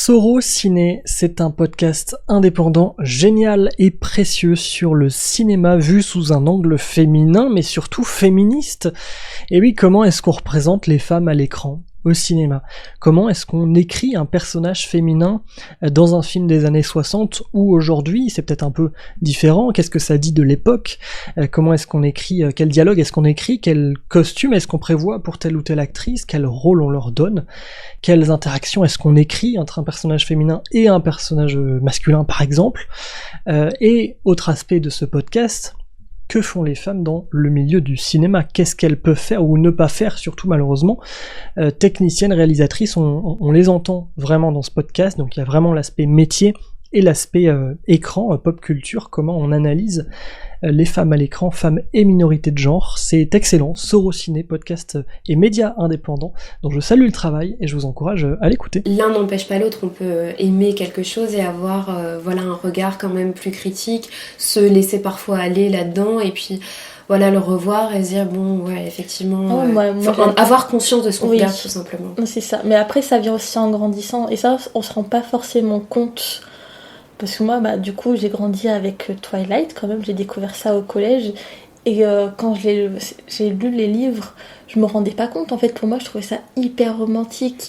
Soro Ciné, c'est un podcast indépendant, génial et précieux sur le cinéma vu sous un angle féminin, mais surtout féministe. Et oui, comment est-ce qu'on représente les femmes à l'écran, au cinéma? Comment est-ce qu'on écrit un personnage féminin dans un film des années 60 ou aujourd'hui? C'est peut-être un peu différent. Qu'est-ce que ça dit de l'époque? Comment est-ce qu'on écrit? Quel dialogue est-ce qu'on écrit? Quel costume est-ce qu'on prévoit pour telle ou telle actrice? Quel rôle on leur donne? Quelles interactions est-ce qu'on écrit entre un personnage féminin et un personnage masculin, par exemple? Et autre aspect de ce podcast, que font les femmes dans le milieu du cinéma? Qu'est-ce qu'elles peuvent faire ou ne pas faire, surtout malheureusement? Techniciennes, réalisatrices, on les entend vraiment dans ce podcast, donc il y a vraiment l'aspect métier et l'aspect écran, pop culture, comment on analyse les femmes à l'écran, femmes et minorités de genre. C'est excellent, Soro Ciné, podcast et média indépendant, dont je salue le travail et je vous encourage à l'écouter. L'un n'empêche pas l'autre, on peut aimer quelque chose et avoir un regard quand même plus critique, se laisser parfois aller là-dedans et puis le revoir et se dire effectivement, avoir conscience de ce qu'on regarde tout simplement. C'est ça, mais après ça vient aussi en grandissant et ça on se rend pas forcément compte. Parce que moi, du coup, j'ai grandi avec Twilight, quand même, j'ai découvert ça au collège. Et quand j'ai lu les livres, je me rendais pas compte. En fait, pour moi, je trouvais ça hyper romantique.